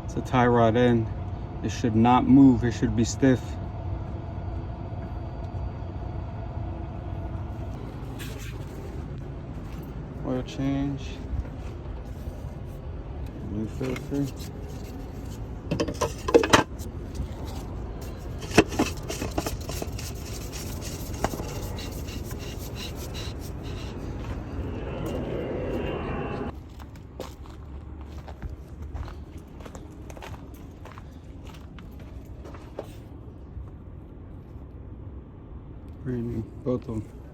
It's a tie rod end. It should not move. It should be stiff. Oil change. New filter. Brand new, both of them.